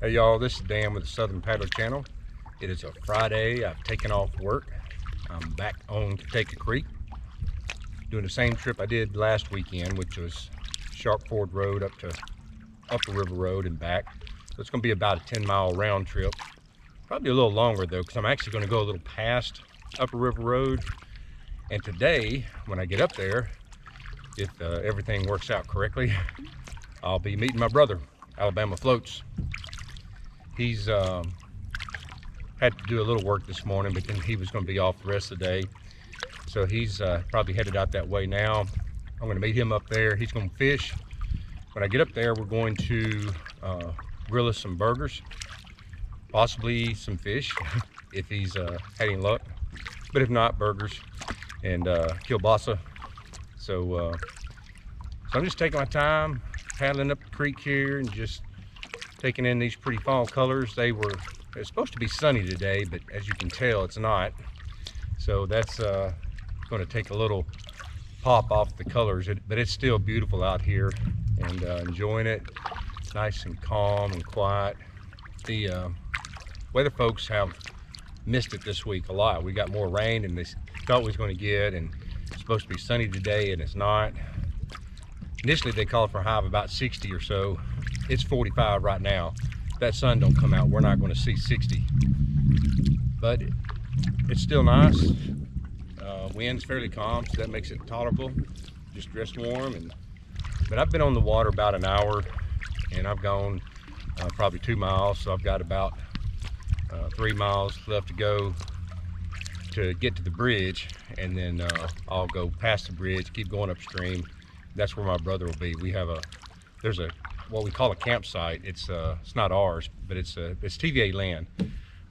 Hey y'all, this is Dan with the Southern Paddler Channel. It is a Friday. I've taken off work. I'm back on Cotaco Creek, doing the same trip I did last weekend, which was Sharp Ford Road up to Upper River Road and back. So it's going to be about a 10-mile round trip. Probably a little longer though, because I'm actually going to go a little past Upper River Road. And today, when I get up there, if everything works out correctly, I'll be meeting my brother, Alabama Floats. He's had to do a little work this morning, but then he was going to be off the rest of the day. So he's probably headed out that way now. I'm going to meet him up there. He's going to fish. When I get up there, we're going to grill us some burgers, possibly some fish if he's had any luck. But if not, burgers and kielbasa. So I'm just taking my time, paddling up the creek here and just taking in these pretty fall colors. It's supposed to be sunny today, but as you can tell, it's not. So that's going to take a little pop off the colors, but it's still beautiful out here and enjoying it. It's nice and calm and quiet. The weather folks have missed it this week a lot. We got more rain than they thought we was going to get, and it's supposed to be sunny today, and it's not. Initially, they called for a high of about 60 or so. It's 45 right now. If that sun don't come out, we're not going to see 60. But it's still nice. Wind's fairly calm, so that makes it tolerable. Just dressed warm. But I've been on the water about an hour, and I've gone probably 2 miles. So I've got about 3 miles left to go to get to the bridge, and then I'll go past the bridge, keep going upstream. That's where my brother will be. There's what we call a campsite. It's not ours, but it's TVA land,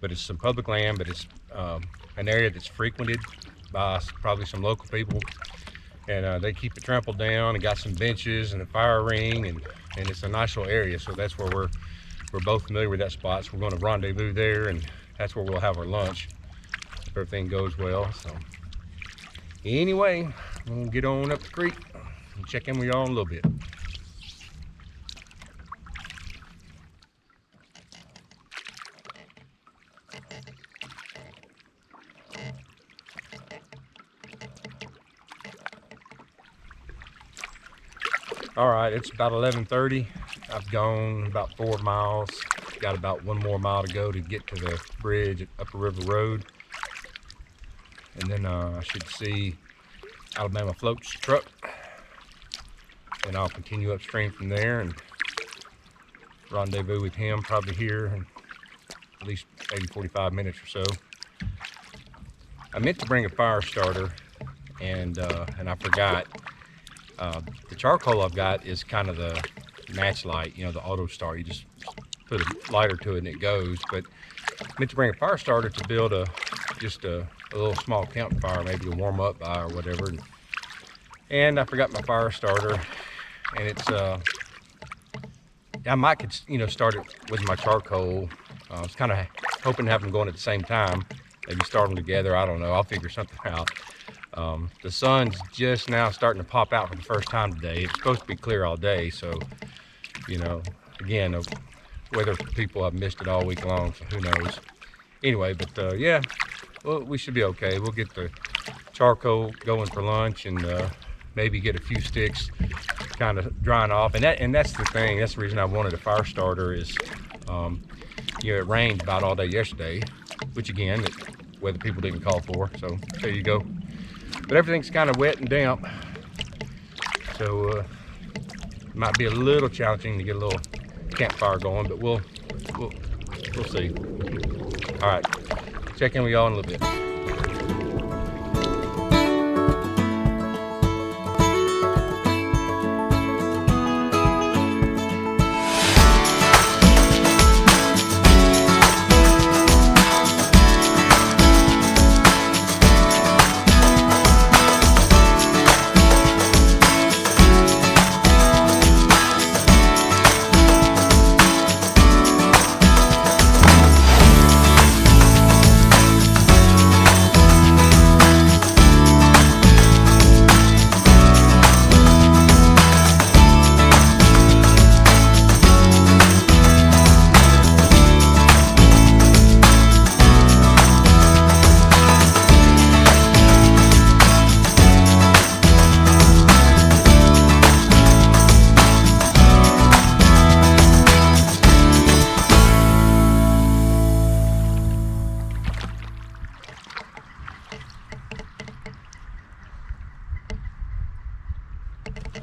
but it's some public land, but it's an area that's frequented by probably some local people, and they keep it trampled down and got some benches and a fire ring, and it's a nice little area. So that's where we're both familiar with that spot. So we're going to rendezvous there, and that's where we'll have our lunch if everything goes well. So anyway, I'm gonna get on up the creek and check in with y'all in a little bit. All right, it's about 11:30. I've gone about 4 miles. Got about 1 more mile to go to get to the bridge at Upper River Road. And then I should see Alabama Floats truck. And I'll continue upstream from there and rendezvous with him probably here in at least maybe 45 minutes or so. I meant to bring a fire starter, and I forgot. The charcoal I've got is kind of the match light, you know, the auto start. You just put a lighter to it and it goes. But I meant to bring a fire starter to build just a little small campfire, maybe to warm up by or whatever. And I forgot my fire starter, and it's I might could, you know, start it with my charcoal. I was kind of hoping to have them going at the same time, maybe start them together. I don't know, I'll figure something out. The sun's just now starting to pop out for the first time today. It's supposed to be clear all day, so, you know, again, weather people have missed it all week long, so who knows. Anyway, but yeah, well, we should be okay. We'll get the charcoal going for lunch, and maybe get a few sticks kind of drying off. And that's the thing, that's the reason I wanted a fire starter is, you know, it rained about all day yesterday, which again, weather people didn't call for, so there you go. But everything's kind of wet and damp, so it might be a little challenging to get a little campfire going, but we'll see. All right, check in with y'all in a little bit.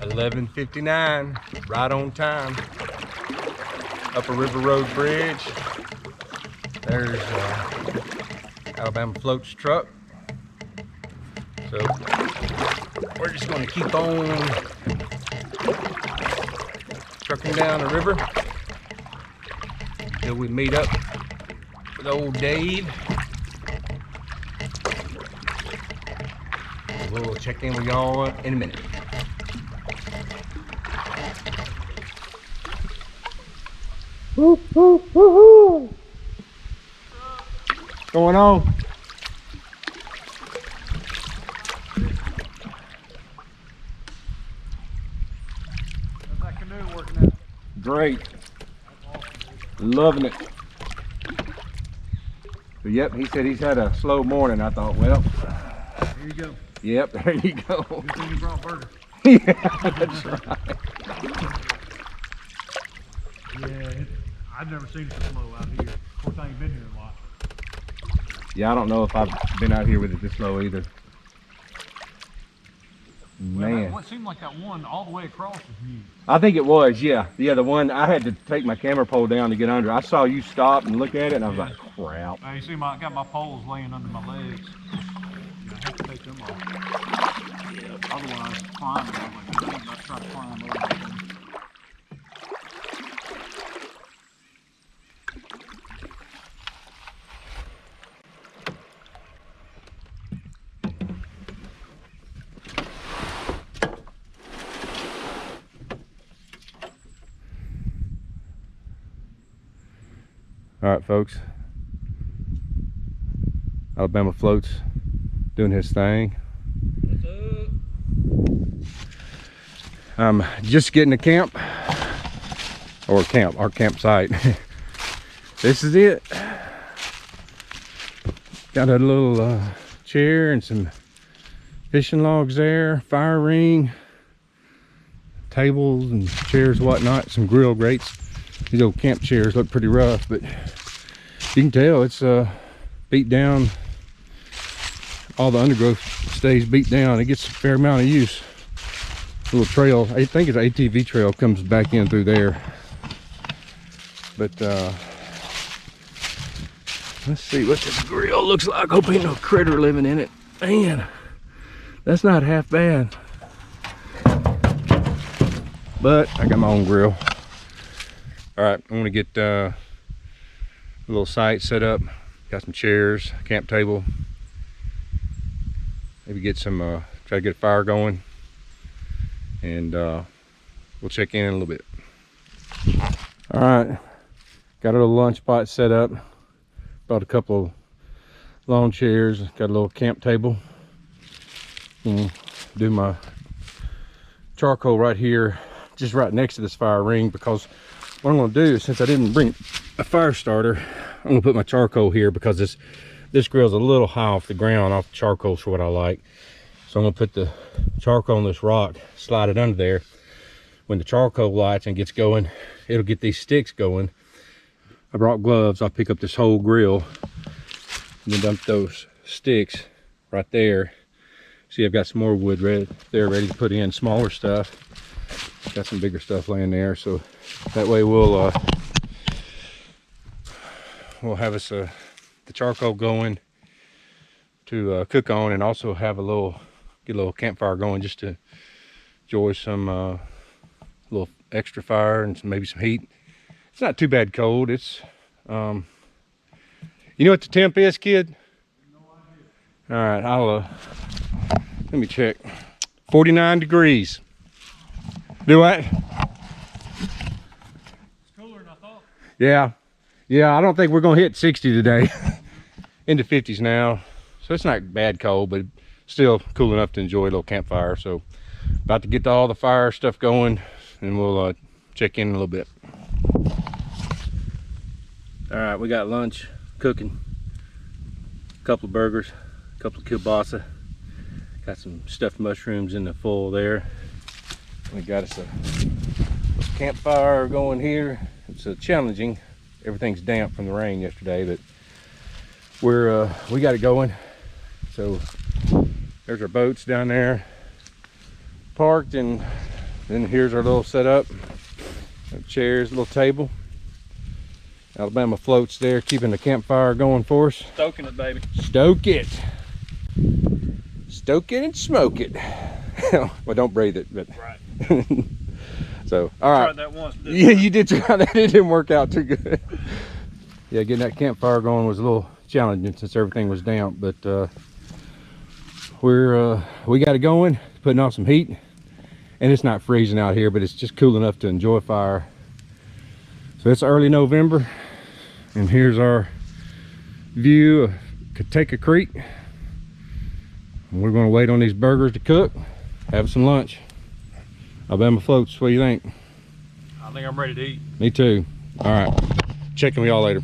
11:59, right on time. Upper River Road Bridge. There's Alabama Floats truck. So we're just going to keep on trucking down the river until we meet up with old Dave. We'll check in with y'all in a minute. Woo, woo, woo, woo. What's going on? How's that canoe working out? Great. Loving it. But yep, he said he's had a slow morning. I thought, well, Here you go. yep, there you go. Good thing you brought burger. Yeah, that's right. Yeah, I've never seen it so slow out here. Of course, I ain't been here a lot. Yeah, I don't know if I've been out here with it this slow either. Well, Man. what seemed like that one all the way across was huge. I think it was, yeah. Yeah, the one, I had to take my camera pole down to get under. I saw you stop and look at it and I was like, crap. You see, I got my poles laying under my legs. Yeah, I have to take them off. Yeah. Otherwise, climbing, I'm like, I'm not trying to climb over them. All right, folks. Alabama Floats doing his thing. I'm just getting to camp, or our campsite. This is it. Got a little chair and some fishing logs there, fire ring, tables and chairs, whatnot, some grill grates. These old camp chairs look pretty rough, but you can tell it's beat down. All the undergrowth stays beat down. It gets a fair amount of use. A little trail, I think it's an ATV trail, comes back in through there. But let's see what this grill looks like. Hope ain't no critter living in it. Man, that's not half bad. But I got my own grill. All right, I'm gonna get a little site set up. Got some chairs, camp table. Maybe get some, try to get a fire going. And we'll check in a little bit. All right, got a little lunch spot set up. Brought a couple of lawn chairs. Got a little camp table. And do my charcoal right here, just right next to this fire ring, because what I'm gonna do, since I didn't bring a fire starter, I'm gonna put my charcoal here because this grill's a little high off the ground, off the charcoal for what I like. So I'm gonna put the charcoal on this rock, slide it under there. When the charcoal lights and gets going, it'll get these sticks going. I brought gloves. I'll pick up this whole grill and then dump those sticks right there. See, I've got some more wood ready to put in, smaller stuff. Got some bigger stuff laying there, so that way we'll have us the charcoal going to cook on, and also have get a little campfire going just to enjoy some little extra fire and maybe some heat. It's not too bad cold. It's you know what the temp is, kid? No idea. All right, let me check. 49 degrees. Do what? It's cooler than I thought. Yeah, I don't think we're gonna hit 60 today. Into 50s now, so it's not bad cold, but still cool enough to enjoy a little campfire. So about to get all the fire stuff going, and we'll check in a little bit. All right, we got lunch cooking. A couple of burgers, a couple of kielbasa. Got some stuffed mushrooms in the full there. We got us a campfire going here. It's challenging. Everything's damp from the rain yesterday, but we got it going. So there's our boats down there parked, and Then here's our little setup. Chairs, little table. Alabama floats there, keeping the campfire going for us. Stoking it, baby. Stoke it. Stoke it and smoke it. Well, don't breathe it, but. Right. So, all right. Tried that once. Yeah, you did try that. It didn't work out too good. Yeah, getting that campfire going was a little challenging since everything was damp, but we got it going, putting on some heat, and it's not freezing out here, but it's just cool enough to enjoy fire. So it's early November, and here's our view of Cotaco Creek. And we're going to wait on these burgers to cook, have some lunch. Alabama floats, what do you think? I think I'm ready to eat. Me too. All right, checking with y'all later.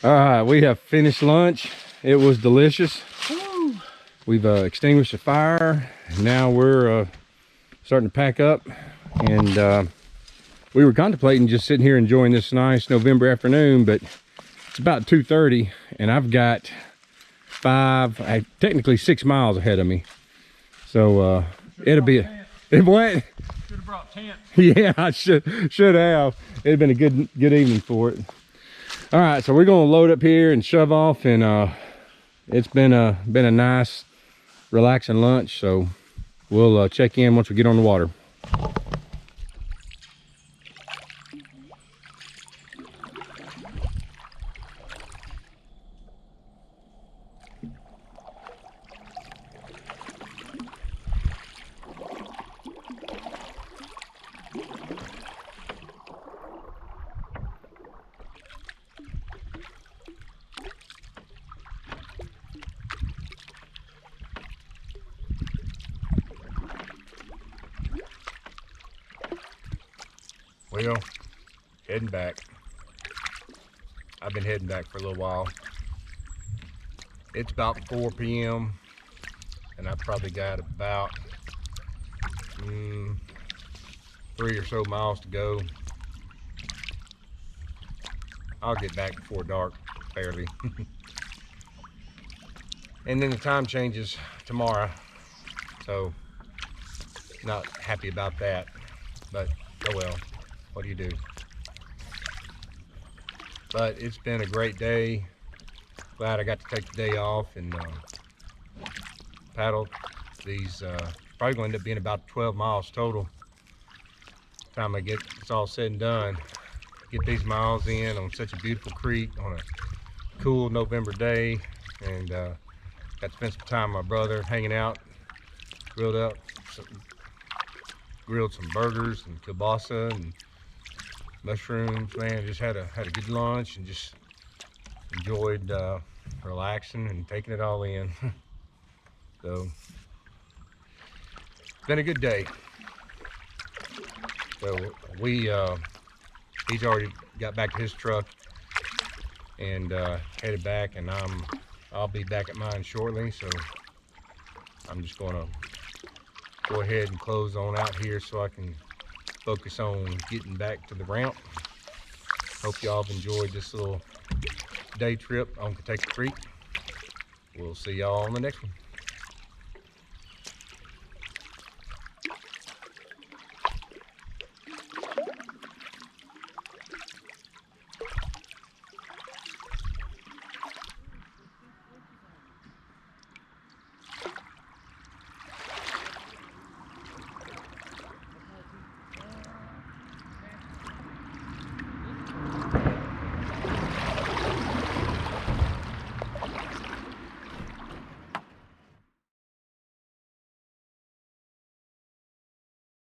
All right, we have finished lunch. It was delicious. Woo. We've extinguished the fire. Now we're starting to pack up, and we were contemplating just sitting here enjoying this nice November afternoon, but it's about 2:30 and I've got technically 6 miles ahead of me. So it'll be it went. Should have brought tent. Yeah, I should have. It'd been a good evening for it. All right, so we're gonna load up here and shove off, and it's been a nice, relaxing lunch. So we'll check in once we get on the water. Well, heading back. I've been heading back for a little while. It's about 4 p.m. and I've probably got about 3 or so miles to go. I'll get back before dark, barely. And then the time changes tomorrow, so not happy about that, but oh well. What do you do? But it's been a great day. Glad I got to take the day off and paddle these. Probably going to end up being about 12 miles total. Time I get it's all said and done. Get these miles in on such a beautiful creek on a cool November day, and got to spend some time with my brother, hanging out, grilled some burgers and kielbasa and mushrooms. Man, just had a good lunch and just enjoyed relaxing and taking it all in. So it's been a good day. So he's already got back to his truck and headed back, and I'll be back at mine shortly. So I'm just gonna go ahead and close on out here so I can focus on getting back to the ramp. Hope y'all have enjoyed this little day trip on Cotaco Creek. We'll see y'all on the next one.